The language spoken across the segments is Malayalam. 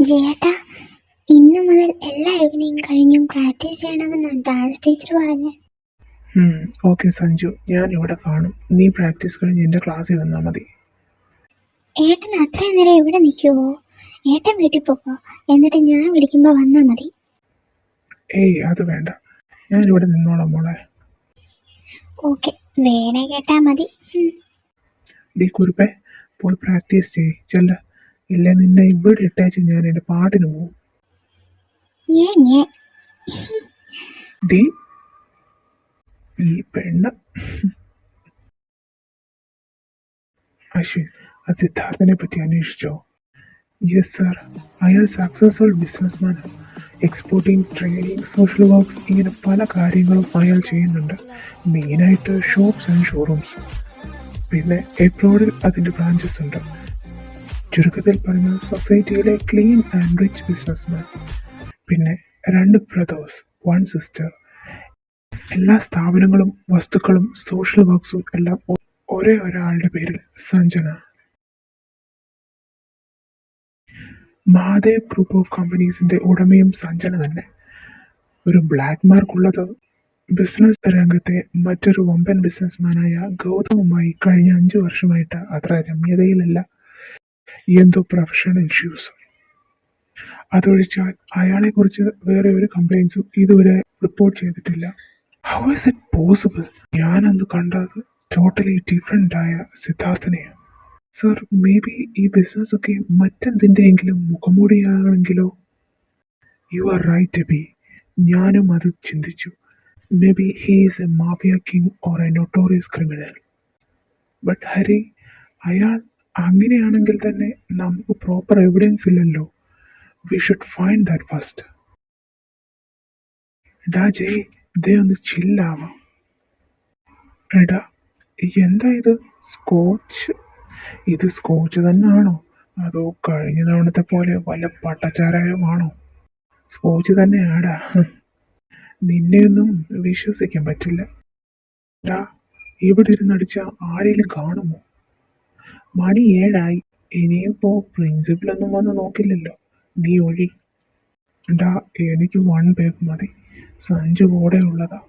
ജയേട്ടാ, ഇന്ന് മുതൽ എല്ലാ ഈവനിങ് കഴിഞ്ഞും പ്രാക്ടീസ് ചെയ്യണമെന്നാണ് ഡാൻസ് ടീച്ചർ പറഞ്ഞത്. ഓക്കെ സഞ്ജു, ഞാൻ ഇവിടെ കാണും. നീ പ്രാക്ടീസ് കഴിഞ്ഞ് എൻ്റെ ക്ലാസ്സിൽ വന്നാൽ മതി. ഏട്ടൻ അത്രയും നേരം ഇവിടെ നിൽക്കുമോ? ഏട്ടൻ വീട്ടിൽ പോകോ, എന്നിട്ട് ഞാൻ വിളിക്കുമ്പോൾ വന്നാൽ മതി. ഏയ് അത് വേണ്ട, ഞാൻ ഇവിടെ നിന്നോളാം മോളെ. ഓക്കെ, വേണേ കേട്ടാ മതി. ഡീ കുരുപ്പേ, പോയി പ്രാക്ടീസ് ചെയ്യ് ചെല്ല. ഇല്ല നിന്നെ ഇവിടെ ഇട്ടേച്ച് ഞാൻ എൻ്റെ പാട്ടിന് പോകും. ഡീ ഈ പെണ്ണ്. അശ്വിൻ, ആ സിദ്ധാർത്ഥനെ പറ്റി അന്വേഷിച്ചോ? യെസ് സർ, അയാൾ സക്സസ്ഫുൾ ബിസിനസ്മാനാണ്. എക്സ്പോർട്ടിങ്, ട്രേഡിങ്, സോഷ്യൽ വർക്ക്സ്, ഇങ്ങനെ പല കാര്യങ്ങളും അയാൾ ചെയ്യുന്നുണ്ട്. മെയിനായിട്ട് ഷോപ്സ് ആൻഡ് ഷോറൂംസ്. പിന്നെ എബ്രോഡിൽ അതിൻ്റെ ബ്രാഞ്ചസ് ഉണ്ട്. ചുരുക്കത്തിൽ പറഞ്ഞാൽ സൊസൈറ്റിയിലെ ക്ലീൻ ആൻഡ് റിച്ച് ബിസിനസ്മാൻ. പിന്നെ 2 ബ്രദേഴ്സ്, 1 സിസ്റ്റർ. എല്ലാ സ്ഥാപനങ്ങളും വസ്തുക്കളും സോഷ്യൽ വർക്ക്സും എല്ലാം ഒരേ ഒരാളുടെ പേരിൽ, സഞ്ജന. മഹാദേവ് ഗ്രൂപ്പ് ഓഫ് കമ്പനീസിന്റെ ഉടമയും സഞ്ജന തന്നെ. ഒരു ബ്ലാക്ക് മാർക്ക് ഉള്ളത് ബിസിനസ് രംഗത്തെ മറ്റൊരു വമ്പൻ ബിസിനസ്മാനായ ഗൗതമുമായി കഴിഞ്ഞ 5 വർഷമായിട്ട് അത്ര രമ്യതയിലല്ല. എന്തോ പ്രൊഫഷണൽ ഇഷ്യൂസ്. അതൊഴിച്ചാൽ അയാളെക്കുറിച്ച് വേറെ ഒരു കംപ്ലൈൻസും ഇതുവരെ റിപ്പോർട്ട് ചെയ്തിട്ടില്ല. How is it possible? ഞാനന്ന് കണ്ടത് ടോട്ടലി ഡിഫറെൻ്റ് ആയ സിദ്ധാർത്ഥനെയാണ്. സർ, മേ ബി ഈ ബിസിനസ് ഒക്കെ മറ്റെന്തിൻ്റെയെങ്കിലും മുഖംമൂടിയാണെങ്കിലോ? യു ആർ റൈറ്റ് എബി, ഞാനും അത് ചിന്തിച്ചു. May be he is A mafia king or A notorious criminal. But Hari, അയാൾ അങ്ങനെയാണെങ്കിൽ തന്നെ നമുക്ക് പ്രോപ്പർ എവിഡൻസ് ഇല്ലല്ലോ. We should find that first. ഡാ ജയ്, ഇതേ ഒന്ന് ചില്ലാവാം. എടാ എന്താ ഇത്? സ്കോച്ച്? ഇത് സ്കോച്ച് തന്നെയാണോ അതോ കഴിഞ്ഞ തവണത്തെ പോലെ വല്ല പട്ടച്ചാരായമാണോ? സ്കോച്ച് തന്നെയാടാ. നിന്നെയൊന്നും വിശ്വസിക്കാൻ പറ്റില്ല. ഡാ, ഇവിടെ ഇരുന്നടിച്ച ആരെങ്കിലും കാണുമോ? മണി 7 ഇനിയിപ്പോ പ്രിൻസിപ്പലൊന്നും വന്ന് നോക്കില്ലല്ലോ. നീ ഒഴി. ഡാ, എനിക്ക് 1 പേപ്പർ മതി. സഞ്ജു കൂടെ ഉള്ളതാ.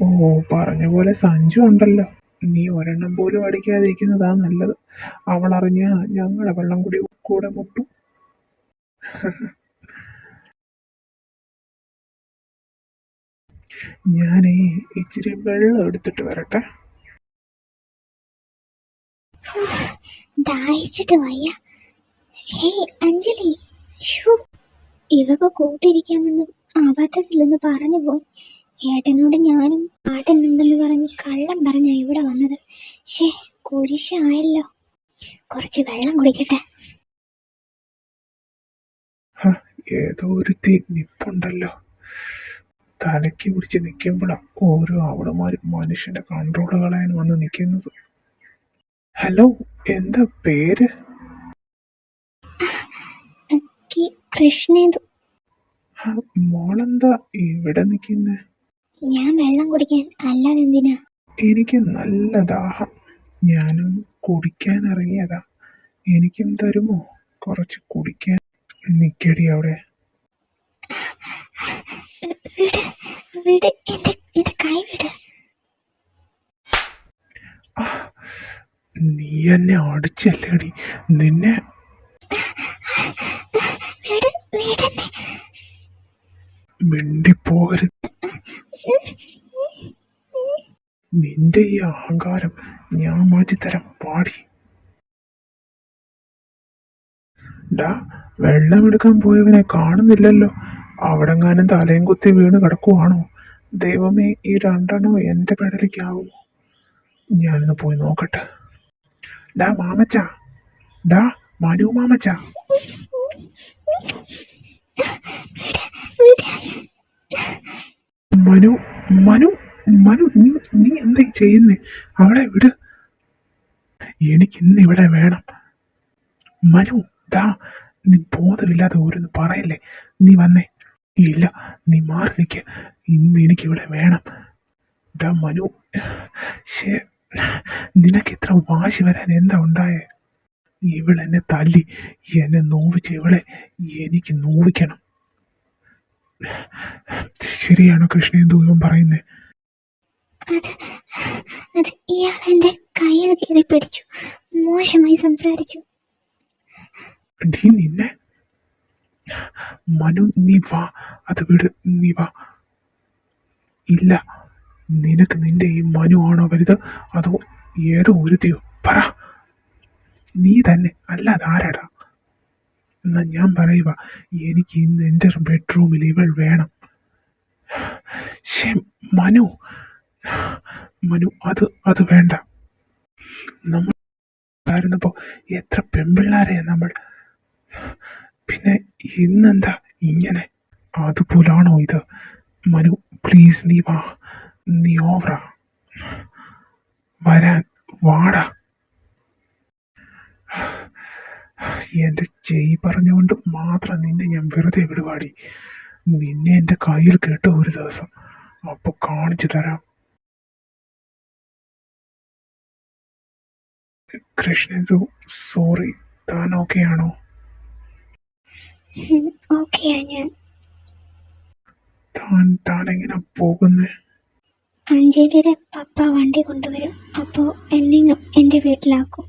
ഓ, പറഞ്ഞ പോലെ സഞ്ജു ഉണ്ടല്ലോ. നീ ഒരെണ്ണം പോലും അടിക്കാതിരിക്കുന്നതാ നല്ലത്. അവൾ അറിഞ്ഞ ഞങ്ങളുടെ വെള്ളം കൂടി കൂടെ മുട്ടും. ഞാനേ ഇച്ചിരി വെള്ളം എടുത്തിട്ട് വരട്ടെ. ദാഹിച്ചിട്ട് വയ്യ. ഹേയ് അഞ്ജലി, ഇവക്ക് കൂട്ടിരിക്കാമെന്ന് അബദ്ധത്തിലൊന്ന് പറഞ്ഞു പോയി. ഏട്ടനോട് ഞാനും പാട്ടുന്നുണ്ടെന്ന് പറഞ്ഞ് കള്ളം പറഞ്ഞാ ഇവിടെ വന്നത്. കുരിശായല്ലോ. കുറച്ച് വെള്ളം കുടിക്കട്ടെ. ഏതോ ഒരുത്തി നിപ്പുണ്ടല്ലോ. തലയ്ക്ക് പിടിച്ച് നിൽക്കുമ്പോഴാണ് ഓരോ അവളുമാരും മനുഷ്യന്റെ കൺട്രോൾ കളയാൻ വന്ന് നിൽക്കുന്നത്. ഹലോ, എന്താ പേര്? കൃഷ്ണേന്ദു. മോളെന്താ ഇവിടെ നിൽക്കുന്നേ? ഞാൻ വെള്ളം കുടിക്കാൻ, അല്ലാതെ എന്തിനാ? എനിക്ക് നല്ല ദാഹം. ഞാനും കുടിക്കാൻ ഇറങ്ങിയതാ. എനിക്കും തരുമോ കുറച്ച് കുടിക്കാൻ? നിക്കടി അവിടെ. വിട്, എന്റെ കൈ വിട്. നീ എന്നെ അടിച്ചല്ലേടി? നിന്നെ മിണ്ടിപ്പോകരുത്. നിന്റെ ഈ അഹങ്കാരം ഞാൻ മാറ്റിത്തരാം, പാടി. ഡാ, വെള്ളമെടുക്കാൻ പോയവനെ കാണുന്നില്ലല്ലോ. അവിടെങ്ങാനും തലയും കുത്തി വീണ് കിടക്കുവാണോ? ദൈവമേ, ഈ 2 എന്റെ പെടലിക്കാവുമോ? ഞാനൊന്ന് പോയി നോക്കട്ടെ. ഡാ മാമച്ച, ഡാ മനു മാമച്ച. മനു, മനു, മനു, നീ എന്താ ചെയ്യുന്നേ? അവളെ വിട്. എനിക്ക് ഇന്ന് ഇവിടെ വേണം. മനു, ഡാ, നീ ബോധമില്ലാതെ ഓരോന്ന് പറയല്ലേ. നീ വന്നേ. ഇല്ല, നീ മാറി നിൽക്ക്. ഇന്ന് എനിക്കിവിടെ വേണം. ഡാ മനു, നിനക്ക് ഇത്ര വാശി വരാൻ എന്താ ഉണ്ടായേ? ഇവളെന്നെ തല്ലി, എന്നെ നോവിച്ച് ഇവളെ എനിക്ക് നോവിക്കണം. ശരിയാണോ കൃഷ്ണേന്ദു ഇവൻ പറയുന്നേ? അത് അത് ഇയാൾ എൻ്റെ കയ്യിൽ കയറി പിടിച്ചു, മോശമായി സംസാരിച്ചു. നീ നിന്നെ മനു, നീ വാ, അത് വിട്, നീ വാ. ഇല്ല, നിനക്ക് നിന്റെ ഈ മനു ആണോ വലുത്, അതോ ഏതോ ഒരുത്തിയോ? പറ, നീ തന്നെ, അല്ലാതെ ആരാടാ? എന്നാ ഞാൻ പറയുക, എനിക്ക് ഇന്ന് എൻ്റെ ബെഡ്റൂമിൽ ഇവൾ വേണം. മനു, മനു, അത് വേണ്ട. നമ്മൾ ആയിരുന്നപ്പോ എത്ര പെൺപിള്ളാരെയാ നമ്മൾ, പിന്നെ ഇന്നെന്താ ഇങ്ങനെ? അതുപോലാണോ ഇത്? മനു പ്ലീസ്, നീ വാ, നീ ഓവറാ, വരാൻ വാടാ. എന്റെ ചെയ് പറഞ്ഞുകൊണ്ട് മാത്രം നിന്നെ ഞാൻ വെറുതെ വിടുവാടി. നിന്നെ എന്റെ കയ്യിൽ കേട്ടോ ഒരു ദിവസം, അപ്പൊ കാണിച്ചു തരാം. കൃഷ്ണേന്ദു, സോറി, താൻ ഓക്കെ ആണോ? ഓക്കെയാ ഞാൻ. താൻ എങ്ങനെ പോകുന്നേ? അഞ്ജലിയുടെ പപ്പ വണ്ടി കൊണ്ടുവരും, അപ്പോൾ എന്നെ എൻ്റെ വീട്ടിലാക്കും.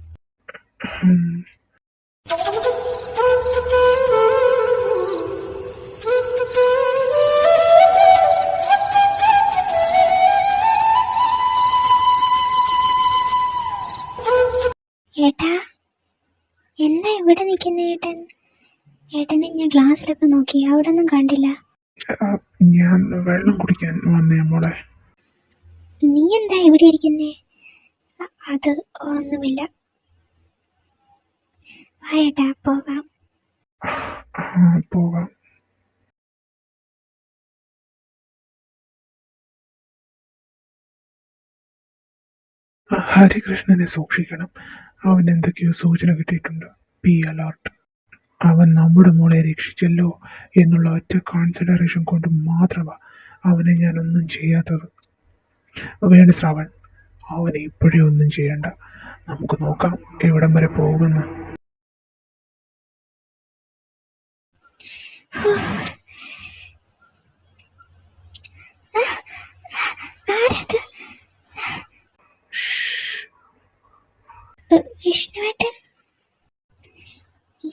ഏട്ടാ, എന്താ ഇവിടെ നിൽക്കുന്ന ഏട്ടൻ? ഏട്ടനെ ഞാൻ ഗ്ലാസ്സിലൊക്കെ നോക്കി, അവിടെ ഒന്നും കണ്ടില്ല. ഞാൻ വെള്ളം കുടിക്കാൻ വന്നേ മോളെ. നീ എന്താ ഇവിടെ ഇരിക്കുന്നേ? അത് ഒന്നുമില്ല, വാ ഏട്ടാ പോകാം. പോകാം. ഹരികൃഷ്ണനെ സൂക്ഷിക്കണം, അവൻ എന്തൊക്കെയോ സൂചന കിട്ടിയിട്ടുണ്ട്. B alert. അവൻ നമ്മുടെ മോളെ രക്ഷിച്ചല്ലോ എന്നുള്ള ഒറ്റ കോൺസിഡറേഷൻ കൊണ്ട് മാത്രമാണ് അവനെ ഞാനൊന്നും ചെയ്യാത്തത്. വേണ്ട ശ്രാവൺ, അവനെ ഇപ്പോഴേ ഒന്നും ചെയ്യണ്ട, നമുക്ക് നോക്കാം എവിടം വരെ പോകുന്നു.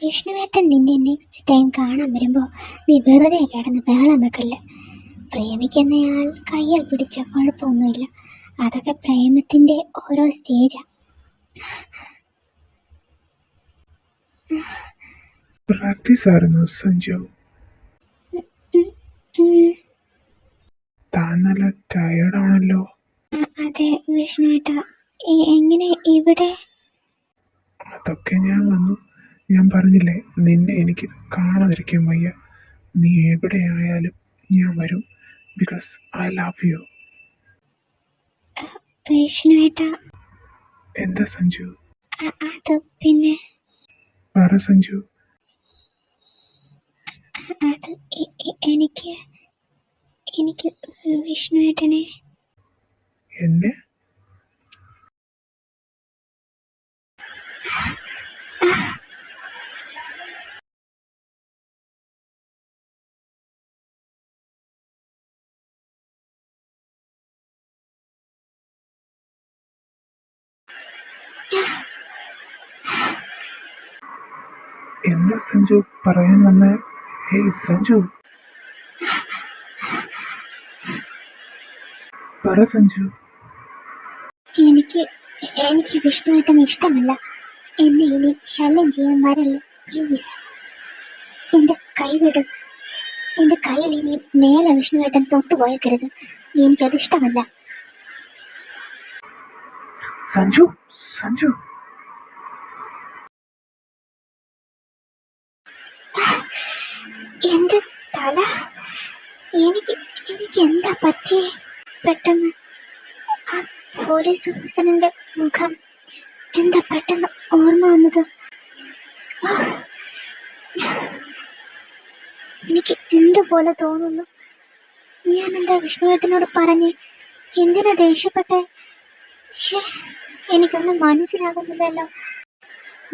വിഷ്ണുവേട്ടൻ നിന്നെ നെക്സ്റ്റ് ടൈം കാണാൻ വരുമ്പോൾ നീ വെറുതെ കിടന്ന് ബഹളം വെക്കല്ലേ. പ്രേമിക്കുന്നയാൾ കയ്യിൽ പിടിച്ച കുഴപ്പമൊന്നുമില്ല, അതൊക്കെ പ്രേമത്തിൻ്റെ ഓരോ സ്റ്റേജാ. പ്രാക്ടീസ് ആയിരുന്നു സഞ്ജു. താൻ നല്ല ടയേർഡാണല്ലോ. അതെ വിഷ്ണുവേട്ട, എങ്ങനെ ഇവിടെ? അതൊക്കെ ഞാൻ വന്നു, ഞാൻ പറഞ്ഞില്ലേ നിന്നെ എനിക്ക് കാണാതിരിക്കാൻ വയ്യ. നീ എവിടെയായാലും ഞാൻ വരും, ബിക്കോസ് ഐ ലവ് യു. വിഷ്ണുവേട്ട. എന്താ സഞ്ജു? അത് പിന്നെ പറ സഞ്ജു. അത് എനിക്ക് എനിക്ക് വിഷ്ണുവേട്ടനെ. എന്നെ? എന്താ സഞ്ജു പറയാൻ വന്ന? ഹേയ് സഞ്ജു, പറ സഞ്ജു. എനിക്ക് എനിക്ക് വിഷ്ണുവേട്ടനെ ഇഷ്ടമല്ല. എന്നെ ഇനി ശല്യം ചെയ്യാൻ വരല്ലേ പ്ലീസ്. എൻ്റെ കൈ വിടും. എൻ്റെ കയ്യിൽ ഇനി മേലെ വിഷ്ണുവേട്ടൻ തൊട്ടുപോയേക്കരുത്. എനിക്കത് ഇഷ്ടമല്ല. സഞ്ജു, സഞ്ജു. എൻ്റെ തല, എനിക്ക് എനിക്ക് എന്താ പറ്റിയേ? പെട്ടെന്ന് ആ പോലീസ് ഓഫീസറിൻ്റെ മുഖം എന്താ പെട്ടെന്ന് ഓർമ്മ വന്നത്? എനിക്ക് എന്തുപോലെ തോന്നുന്നു. ഞാൻ എന്താ വിഷ്ണുവേട്ടനോട് പറഞ്ഞ് എന്തിനാ ദേഷ്യപ്പെട്ടെ? എനിക്കൊന്നും മനസ്സിലാകുന്നില്ലല്ലോ.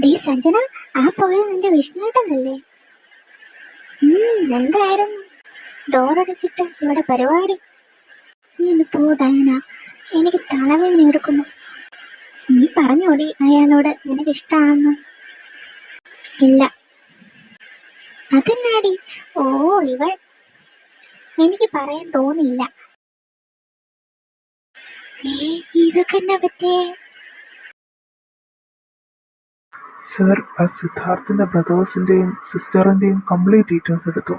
ഡീ സഞ്ജന, ആ പോയത് നിന്റെ വിഷ്ണുട്ടനല്ലേ? എന്തായിരുന്നു ഡോറടിച്ചിട്ട് ഇവിടെ പരിപാടി? നീ ഒന്ന് പോ ഡയന, എനിക്ക് തലവേദന എടുക്കുന്നു. നീ പറഞ്ഞോടി അയാളോട് നിനക്ക് ഇഷ്ടമാണെന്ന്. ഇല്ല. അതെന്നാടി? ഓ ഇവൾ, എനിക്ക് പറയാൻ തോന്നിയില്ല. ഇതൊക്കെന്നാ പറ്റിയേ? സർ, ആ സിദ്ധാർത്ഥിന്റെ ബ്രദേഴ്സിന്റെയും സിസ്റ്ററിന്റെയും കംപ്ലീറ്റ് ഡീറ്റെയിൽസ് എടുത്തു.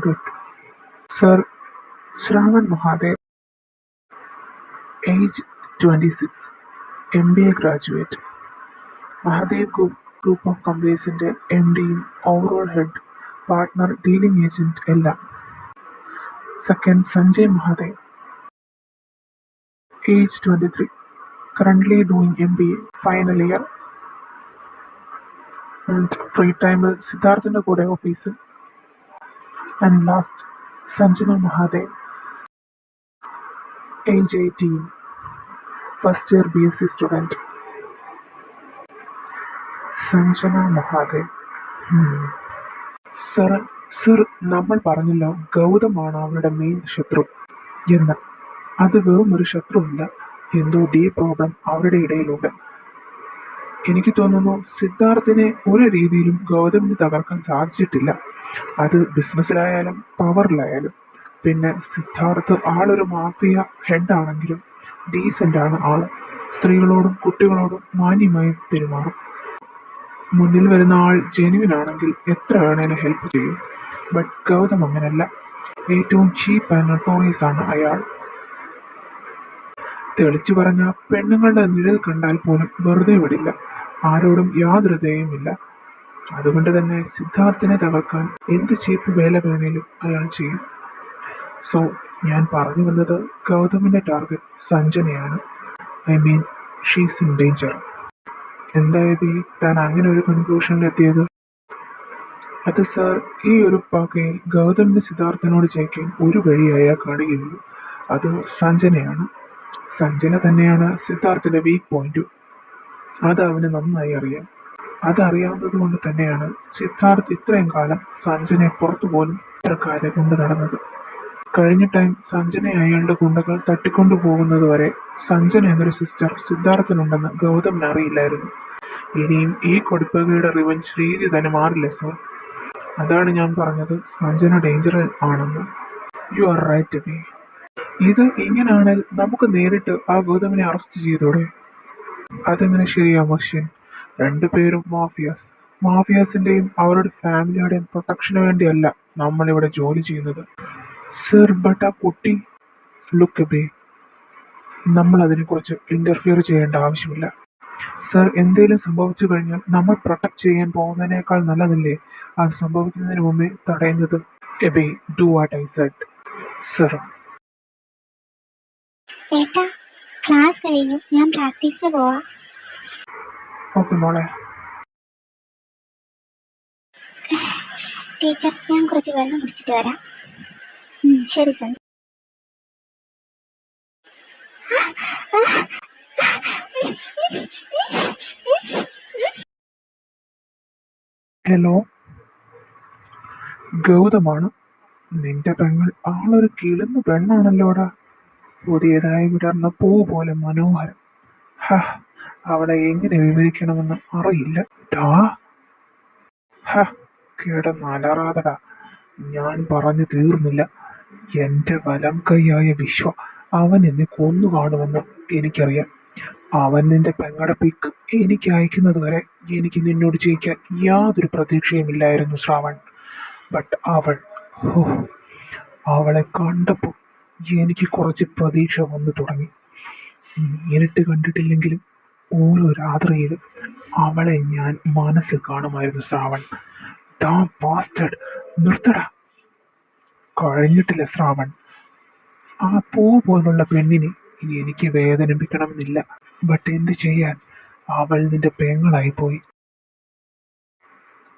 Good. Sir, Shravan Mahadev, age 26, MBA graduate. Mahadev group of കമ്പനീസിന്റെ MDയും overall head, partner, dealing agent എല്ലാം. Second, Sanjay Mahadev, age 23, currently doing MBA final year. And free ടൈമിൽ സിദ്ധാർത്ഥിന്റെ കൂടെ ഓഫീസിൽ. And last, Sanjana Mahadev, age 18, first year BSc student. Sanjana Mahadev. Sir, sir, നമ്മൾ പറഞ്ഞല്ലോ ഗൗതമാണ് അവരുടെ മെയിൻ ശത്രു എന്ന്. അത് വെറും ഒരു ശത്രുവല്ല, എന്തോ ഡീപ് പ്രോബ്ലം അവരുടെ ഇടയിലുണ്ട്. എനിക്ക് തോന്നുന്നു സിദ്ധാർത്ഥിനെ ഒരു രീതിയിലും ഗൗതമിന് തകർക്കാൻ സാധിച്ചിട്ടില്ല. അത് ബിസിനസ്സിലായാലും പവറിലായാലും. പിന്നെ സിദ്ധാർത്ഥ് ആളൊരു മാഫിയ ഹെഡാണെങ്കിലും ഡീസൻ്റ് ആണ് ആള്. സ്ത്രീകളോടും കുട്ടികളോടും മാന്യമായി പെരുമാറും. മുന്നിൽ വരുന്ന ആൾ ജെന്യുവിൻ ആണെങ്കിൽ എത്ര വേണേലും ഹെൽപ്പ് ചെയ്യും. ബട്ട് ഗൗതം അങ്ങനല്ല. ഏറ്റവും ചീപ്പ് ആൻഡ് നൊട്ടോറിയസ് ആണ് അയാൾ. തെളിച്ചു പറഞ്ഞ പെണ്ണുങ്ങളുടെ നിഴൽ കണ്ടാൽ പോലും വെറുതെ വിടില്ല. ആരോടും യാതൊരു ദയയുമില്ല. അതുകൊണ്ട് തന്നെ സിദ്ധാർത്ഥിനെ തകർക്കാൻ എന്ത് ചീപ്പ് വേല വേണേലും അയാൾ ചെയ്യും. സോ ഞാൻ പറഞ്ഞു വന്നത് ഗൗതമിന്റെ ടാർഗറ്റ് സഞ്ജനയാണ്. I mean, she's in danger. എന്തായാലും താൻ അങ്ങനെ ഒരു കൺക്ലൂഷനിലെത്തിയത്? അത് സർ, ഈ ഒരു പകയിൽ ഗൗതമിന് സിദ്ധാർത്ഥനോട് ജയിക്കാൻ ഒരു വഴിയായ കാണുകയുള്ളൂ. അത് സഞ്ജനയാണ്. സഞ്ജന തന്നെയാണ് സിദ്ധാർത്ഥിന്റെ വീക്ക് പോയിന്റും. അത് അവന് നന്നായി അറിയാം. അതറിയാവുന്നത് കൊണ്ട് തന്നെയാണ് സിദ്ധാർത്ഥ് ഇത്രയും കാലം സഞ്ജനയെ പുറത്തു പോലും ഇത്ര കാലം കൊണ്ട് നടന്നത്. കഴിഞ്ഞ ടൈം സഞ്ജനെ അയാളുടെ ഗുണ്ടകൾ തട്ടിക്കൊണ്ടു പോകുന്നത് വരെ സഞ്ജന എന്നൊരു സിസ്റ്റർ സിദ്ധാർത്ഥനുണ്ടെന്ന് ഗൗതമിന് അറിയില്ലായിരുന്നു. ഇനിയും ഈ കൊടുപ്പകയുടെ റിവഞ്ച് രീതി തന്നെ മാറില്ല സർ. അതാണ് ഞാൻ പറഞ്ഞത് സഞ്ജന ഡേഞ്ചർ ആണെന്ന്. You are right B. ഇത് ഇങ്ങനാണെങ്കിൽ നമുക്ക് നേരിട്ട് ആ ഗൗതമിനെ അറസ്റ്റ് ചെയ്തോടെ? അതെങ്ങനെ ശരിയാവും അശ്വിൻ? രണ്ടുപേരും മാഫിയാസിന്റെയും അവരുടെ ഫാമിലിയുടെയും പ്രൊട്ടക്ഷന് വേണ്ടിയല്ല നമ്മളിവിടെ ജോലി ചെയ്യുന്നത്. സർ, ബട്ട് ആ കുട്ടി, ലുക്ക് ബേ, നമ്മൾ അതിനെക്കുറിച്ച് ഇന്റർഫിയർ ചെയ്യേണ്ട ആവശ്യമില്ല. സർ, എന്തെങ്കിലും സംഭവിച്ചു കഴിഞ്ഞാൽ നമ്മൾ പ്രൊട്ടക്ട് ചെയ്യാൻ പോകുന്നതിനേക്കാൾ നല്ലതല്ലേ അത് സംഭവിക്കുന്നതിന് മുമ്പേ തടയുന്നത്? എബേ, do what I said. Sir. ഏട്ടാ, ക്ലാസ് കഴിഞ്ഞു, ഞാൻ പ്രാക്ടീസിന് പോവാം. ഓക്കെ മോളെ. ടീച്ചർ, ഞാൻ കുറച്ച് വെള്ളം കുടിച്ചിട്ട് വരാം. ശരി സർ. ഹലോ, ഗൗതമാണ്. നിന്റെ പെങ്ങൾ ആളൊരു കിളുന്ന പെണ്ണാണല്ലോടാ. പുതിയതായി വിടർന്ന പൂ പോലെ മനോഹരം. ഹ, അവളെ എങ്ങനെ വിവരിക്കണമെന്ന് അറിയില്ല. കിടന്നലറാതടാ, ഞാൻ പറഞ്ഞു തീർന്നില്ല. എന്റെ വലം കൈയായ വിശ്വ അവൻ എന്നെ കൊന്നു കാണുമെന്ന് എനിക്കറിയാം. അവൻ നിന്റെ പെങ്ങടെ പിക്ക് എനിക്ക് അയക്കുന്നത് വരെ എനിക്ക് നിന്നോട് ജയിക്കാൻ യാതൊരു പ്രതീക്ഷയുമില്ലായിരുന്നു ശ്രാവൺ. ബട്ട് അവളെ കണ്ടപ്പോൾ എനിക്ക് കുറച്ച് പ്രതീക്ഷ വന്നു തുടങ്ങി. നേരിട്ട് കണ്ടിട്ടില്ലെങ്കിലും ഓരോ രാത്രിയിലും അവളെ ഞാൻ മനസ്സിൽ കാണുമായിരുന്നു ശ്രാവൺ. നിർത്തടാ. കഴിഞ്ഞിട്ടില്ല ശ്രാവൺ. ആ പൂ പോലുള്ള പെണ്ണിനെ എനിക്ക് വേദനിപ്പിക്കണമെന്നില്ല. ബട്ട് എന്ത് ചെയ്യാൻ, അവൾ നിന്റെ പെങ്ങളായി പോയി.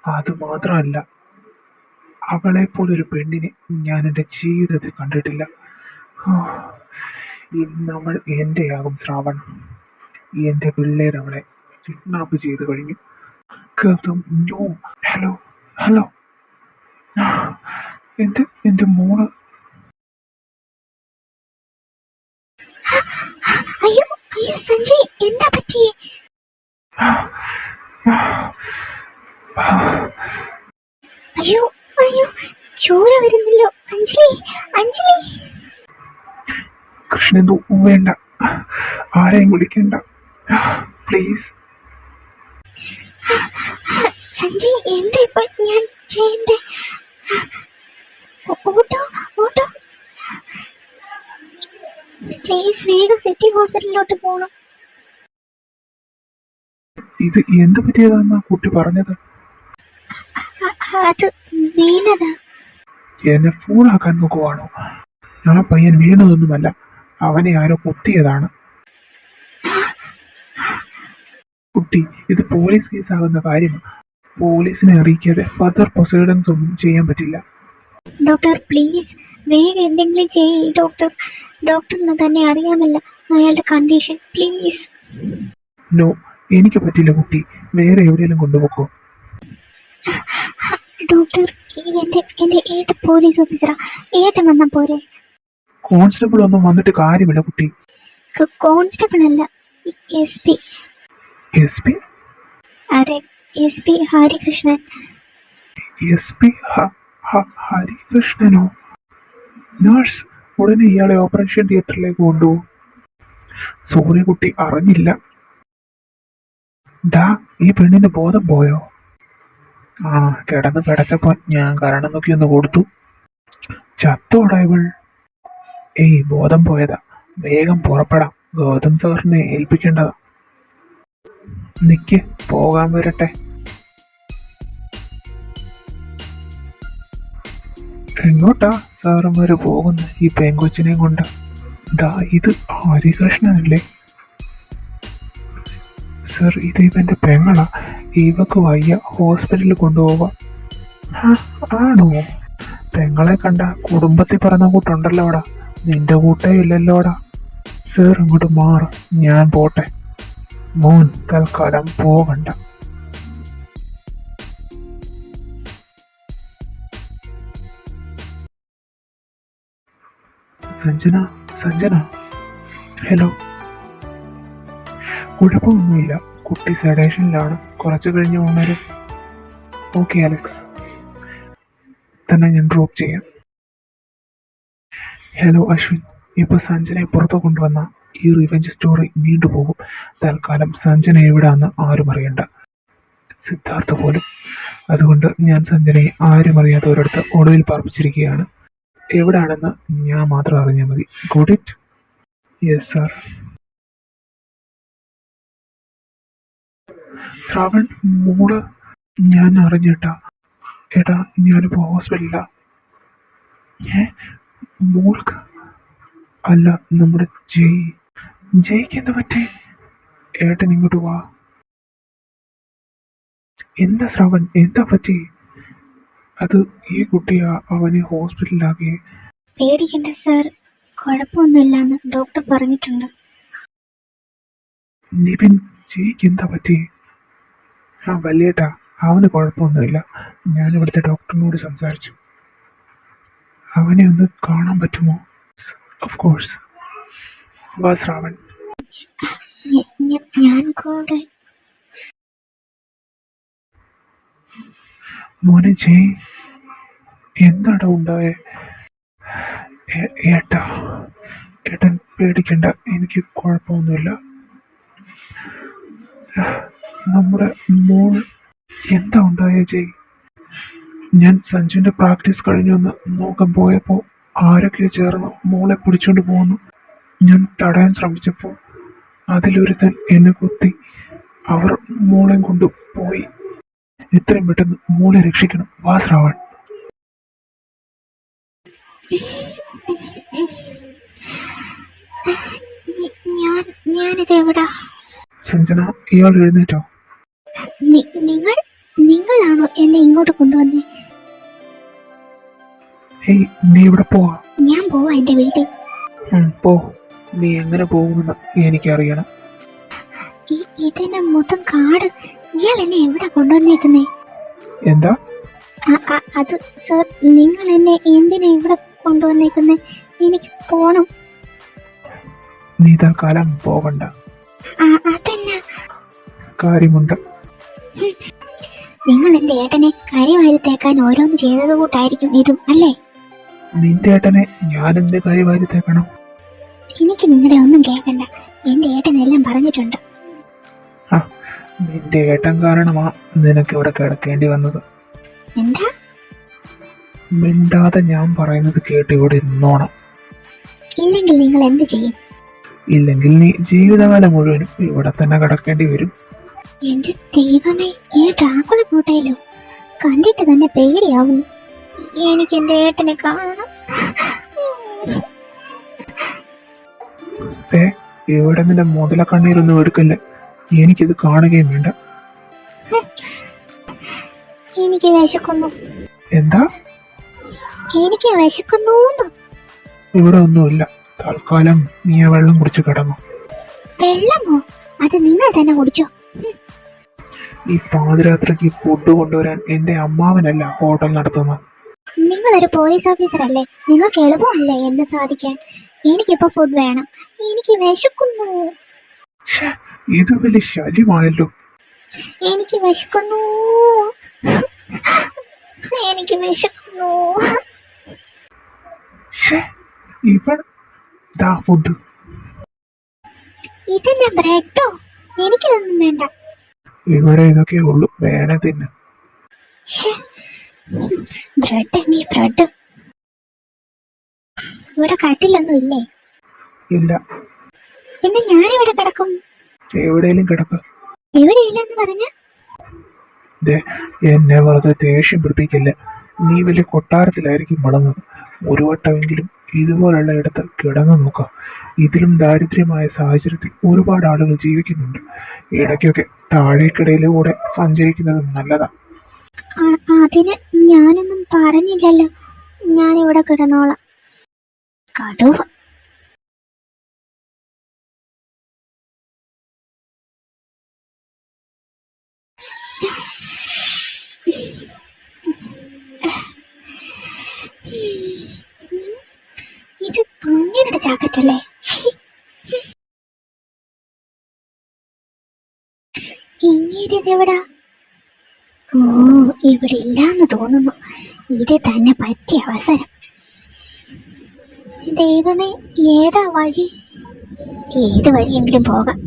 അത് മാത്രമല്ല, അവളെ പോലൊരു പെണ്ണിനെ ഞാൻ എൻ്റെ ജീവിതത്തിൽ കണ്ടിട്ടില്ല. ഇന്ന് അവൾ എൻ്റെയാകും ശ്രാവൺ. എൻ്റെ പിള്ളേരവളെ കിഡ്നാപ്പ് ചെയ്തു കഴിഞ്ഞു. ഗൗതം നോ. Hello hello. എന്റെ മോള്. അയ്യോ അയ്യോ സഞ്ജയ്, എന്താ പറ്റിയേ? അയ്യോ അയ്യോ, ചോര വരുന്നല്ലോ. അഞ്ജലി, അഞ്ജലി. കൃഷ്ണന്തു വേണ്ട, ആരെയും വിളിക്കണ്ട പ്ലീസ്. സഞ്ജയ്, എന്താ ഇപ്പൊ ഞാൻ ചെയ്യണ്ടേ? ഓട്ടോ ഓട്ടോ, പ്ലീസ് വേഗം സിറ്റി ഹോസ്പിറ്റലിലോട്ട് പോകണം. ഇത് എന്ത് പറ്റിയതാന്നാ കുട്ടി പറഞ്ഞത്? അത് വീണതാ. എന്നെ ഫോണാക്കാൻ നോക്കുവാണോ? ആ പയ്യൻ വീണതൊന്നുമല്ല, അവനെ ആരോ കുത്തിയതാണ്. കുട്ടി, ഇത് പോലീസ് കേസാകുന്ന കാര്യമാണ്. പോലീസിനെ അറിയിക്കാതെ ഫർദർ പ്രൊസീഡിങ്സ് ഒന്നും ചെയ്യാൻ പറ്റില്ല. ഡോക്ടർ പ്ലീസ് വേഗം എന്തെങ്കിലും ചെയ്യ്. ഡോക്ടറിന് തന്നെ അറിയാമല്ല അയാളുടെ കണ്ടീഷൻ. പ്ലീസ്. നോ, എനിക്ക് പറ്റില്ല കുട്ടി, വേറെ എവിടെയെങ്കിലും കൊണ്ടുപോക്കോ. ഡോക്ടർ, എന്റെ ഏട്ടൻ പോലീസ് ഓഫീസറാ, ഏട്ടൻ വന്നാ പോരെ? കോൺസ്റ്റബിൾ ഒന്നും വന്നിട്ട് കാര്യമില്ല കുട്ടി. കോൺസ്റ്റബിൾ അല്ല, SP. SP? അതെ, SP ഹരികൃഷ്ണൻ. SP ഹരികൃഷ്ണനോ? നഴ്സ്, ഉടനെ ഇയാളെ ഓപ്പറേഷൻ തിയേറ്ററിലേക്ക് കൊണ്ടുപോകും. സോറി കുട്ടി, അറിഞ്ഞില്ല. ഡാ, ഈ പെണ്ണിന് ബോധം പോയോ? ആ, കിടന്ന് കിടച്ചപ്പോ ഞാൻ കരണം നോക്കി ഒന്ന് കൊടുത്തു. ചത്തോടാ ഇവൾ. ഏയ്, ബോധം പോയതാ. വേഗം പുറപ്പെടാം, ഗൗതം സാറിനെ ഏൽപ്പിക്കേണ്ടതാ. നിക്ക്, പോകാൻ വരട്ടെ. എങ്ങോട്ടാ സാറന്മാര് പോകുന്നു ഈ പെങ്കൊച്ചിനെയും കൊണ്ട്? ഡാ, ഇത് ഹരികൃഷ്ണനല്ലേ? സർ, ഇത് ഇവന്റെ പെങ്ങളാ. ഇവക്ക് വയ്യ, ഹോസ്പിറ്റലിൽ കൊണ്ടുപോവാ. ആണോ? പെങ്ങളെ കണ്ട കുടുംബത്തിൽ പറഞ്ഞ കൂട്ടുണ്ടല്ലോടാ, നിന്റെ കൂട്ടേ ഇല്ലല്ലോടാ. സർ, ഇങ്ങോട്ട് മാറ്, ഞാൻ പോട്ടെ. മോൻ തൽക്കാലം പോകണ്ട. സഞ്ജന, സഞ്ജന. ഹലോ. കുഴപ്പമൊന്നുമില്ല, കുട്ടി സെഡേഷനിലാണ്, കുറച്ച് കഴിഞ്ഞ് ഉണരും. ഓക്കെ അലക്സ്, തന്നെ ഞാൻ ഡ്രോപ്പ് ചെയ്യാം. ഹലോ അശ്വിൻ, ഇപ്പൊ സഞ്ജനയെ പുറത്തു കൊണ്ടുവന്ന ഈ റിവെഞ്ച് സ്റ്റോറി നീണ്ടുപോകും. തൽക്കാലം സഞ്ജന എവിടാന്ന് ആരും അറിയണ്ട, സിദ്ധാർത്ഥ പോലും. അതുകൊണ്ട് ഞാൻ സഞ്ജനയെ ആരും അറിയാത്ത ഒരിടത്ത് ഒളിവിൽ പാർപ്പിച്ചിരിക്കുകയാണ്. എവിടാണെന്ന് ഞാൻ മാത്രം അറിഞ്ഞാൽ മതി. Got it? Yes sir. Shravan, മോള്. ഞാൻ അറിഞ്ഞിട്ടാ. എടാ, ഞാനിപ്പോ ഹോസ്പിറ്റലിലാ. മോൾക്ക് അല്ല, നമ്മുടെ ജയ്ക്ക് എന്താ പറ്റി? ഏട്ടൻ ഇങ്ങോട്ട് വാ. എന്താ ശ്രാവൺ, എന്താ പറ്റി? അത് ഈ കുട്ടിയാ അവനെ ഹോസ്പിറ്റലിലാക്കി. പേടിക്കണ്ട സാർ, കുഴപ്പമൊന്നുമില്ലെന്ന് ഡോക്ടർ പറഞ്ഞിട്ടുണ്ട്. നിവിൻ, ജയ്ക്ക് എന്താ പറ്റി? വലിയേട്ടാ, അവന് കുഴപ്പമൊന്നുമില്ല. ഞാൻ ഇവിടുത്തെ ഡോക്ടറിനോട് സംസാരിച്ചു. അവനെ ഒന്ന് കാണാൻ പറ്റുമോ? Of course. വാ ശ്രാവൺ. ഞാൻ കൂടെ. മോനെ ജയ്, എന്താടാ ഉണ്ടായേ? ഏട്ടൻ പേടിക്കണ്ട, എനിക്ക് കുഴപ്പമൊന്നുമില്ല. നമ്മുടെ മോൾ. എന്താ ഉണ്ടായേ ജയ്? ഞാൻ സഞ്ജുവിന്റെ പ്രാക്ടീസ് കഴിഞ്ഞൊന്ന് നോക്കാൻ പോയപ്പോ ആരൊക്കെ ചേർന്ന് മോളെ പിടിച്ചോണ്ട് പോകുന്നു. ഞാൻ തടയാൻ ശ്രമിച്ചപ്പോ അതിലൊരുത്തൻ എന്നെ കുത്തി. അവർ മോളെ കൊണ്ട് പോയി. എത്രയും പെട്ടെന്ന് മോളെ രക്ഷിക്കണം. വാ ശ്രാവൺ. ഞാനിതെവിടാ? സഞ്ജന, ഇയാൾ എഴുന്നേറ്റോ? നിങ്ങളാണോ എന്നെ ഇങ്ങോട്ട് കൊണ്ടുവന്നേ? ഹേയ്, നീ ഇവിടെ പോവാ? ഞാൻ പോവാ എന്റെ വീട്ടിൽ. പോ. നീ എങ്ങനെ പോകുമെന്ന് എനിക്കറിയണം. ഇതെന്നെ മൊത്തം കാട് ഇയാൾ എന്നെ എവിടെ കൊണ്ടുവന്നേക്കുന്നേ? എന്താ? അത് സർ, നിങ്ങൾ എന്നെ എന്തിനാ ഇവിടെ കൊണ്ടുവന്നേക്കുന്നേ? എനിക്ക് പോണം. നീ തൽക്കാലം പോകണ്ട. അതല്ല, കാര്യമുണ്ട്. നിങ്ങൾ എന്റെ ഏട്ടനെ കരിവാരി തേക്കാൻ ഓരോന്ന് ചെയ്തത് കൂട്ടായിരിക്കും ഇതും, അല്ലേ? നിന്റെ ഏട്ടനെ ഞാൻ എന്റെ കരിവാരി തേക്കണം? എനിക്ക് നിങ്ങളുടെ ഒന്നും കേൾക്കണ്ട. എന്റെ ഏട്ടൻ എല്ലാം പറഞ്ഞിട്ടുണ്ട്. നിന്റെ ഏട്ടൻ കാരണമാ നിനക്ക് ഇവിടെ കിടക്കേണ്ടി വന്നത്. എന്താ? മിണ്ടാതെ ഞാൻ പറയുന്നത് കേട്ട് ഇവിടെ നിന്നോണം. ഇല്ലെങ്കിൽ നിങ്ങൾ എന്ത് ചെയ്യും? ഇല്ലെങ്കിൽ നീ ജീവിതകാലം മുഴുവനും ഇവിടെ തന്നെ കിടക്കേണ്ടി വരും. എന്റെ ദൈവമേ, ഈ ഡ്രാക്കുള കൂട്ടയിലോ കണ്ടിട്ട് തന്നെ പേടിയാവുന്നു. എനിക്ക് എന്റെ ഏട്ടനെ കാണണം. ഇവിടെ നിന്റെ മുതല കണ്ണീരൊന്നും എടുക്കല്ലേ. എനിക്കിത് കാണുകയും വേണ്ട. എനിക്ക് വിശക്കുന്നു. എന്താ? എനിക്ക് വിശക്കുന്നു. ഇവിടെ ഒന്നുമില്ല. തൽക്കാലം നീ ആ വെള്ളം കുടിച്ച് കിടന്നു. വെള്ളമോ? അത് നിങ്ങൾ തന്നെ കുടിച്ചോ. ഈ പാതിരാത്രിക്ക് ഫുഡ് കൊണ്ടുവരാൻ എന്റെ അമ്മാവനല്ല ഹോട്ടൽ നടത്തുന്നത്. നിങ്ങളൊരു പോലീസ് ഓഫീസർ അല്ലേ? നിങ്ങൾക്ക് എളുപ്പമല്ലേ എന്നെ സാധിക്കാൻ? എനിക്കിപ്പോ ഫുഡ് വേണം. എനിക്ക് വിശക്കുന്നു. ഇത് വലിയ ശല്യമായല്ലോ. എനിക്ക് വിശക്കുന്നു. എനിക്ക് വിശക്കുന്നു. ഇതാ ഫുഡ്. ഇതെന്നെ ബ്രെഡോ? എനിക്കിതൊന്നും വേണ്ട. ഇവിടെ ഇതൊക്കെ ഉള്ളു, വേണേ തിന്ന്. ബ്രെഡ് എങ്കിൽ ബ്രെഡ്. ഇവിടെ കട്ടിലൊന്നും ഇല്ലേ? ഇല്ല. പിന്നെ ഞാനിവിടെ കിടക്കും. എവിടെയെങ്കിലും കിടക്ക. എവിടെയില്ലെന്ന് പറഞ്ഞ? എന്നെ വെറുതെ ദേഷ്യം പിടിപ്പിക്കില്ല. നീ വലിയ കൊട്ടാരത്തിലായിരിക്കും വളർന്നത്. ഒരു വട്ടമെങ്കിലും ഇതുപോലുള്ള ഇടത്ത് കിടന്നു നോക്കാം. ഇതിലും ദാരിദ്ര്യമായ സാഹചര്യത്തിൽ ഒരുപാട് ആളുകൾ ജീവിക്കുന്നുണ്ട്. ഇടയ്ക്കൊക്കെ താഴേക്കിടയിലൂടെ സഞ്ചരിക്കുന്നത് നല്ലതാ. അതിന് ഞാനൊന്നും പറഞ്ഞില്ലല്ലോ. ഞാനിവിടെ കിടന്നോളാം. കടുവ. ഇത് അങ്ങനെയുടെ ജാക്കറ്റല്ലേ? ഇങ്ങനെതെവിടാ? ഓ, ഇവിടെ ഇല്ലാന്ന് തോന്നുന്നു. ഇത് തന്നെ പറ്റിയ അവസരം. ദൈവമേ, ഏതാ വഴി? ഏത് വഴിയെങ്കിലും പോകാം.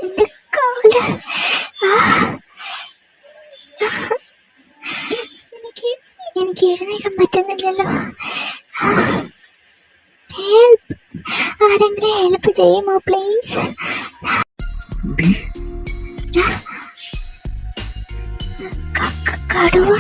എന്റെ കാല്. എനിക്ക് എഴുന്നേക്കാൻ പറ്റുന്നില്ലല്ലോ. ഹെൽപ്പ്! ആരെങ്കിലും ഹെൽപ്പ് ചെയ്യുമോ പ്ലീസ്? കടുവ.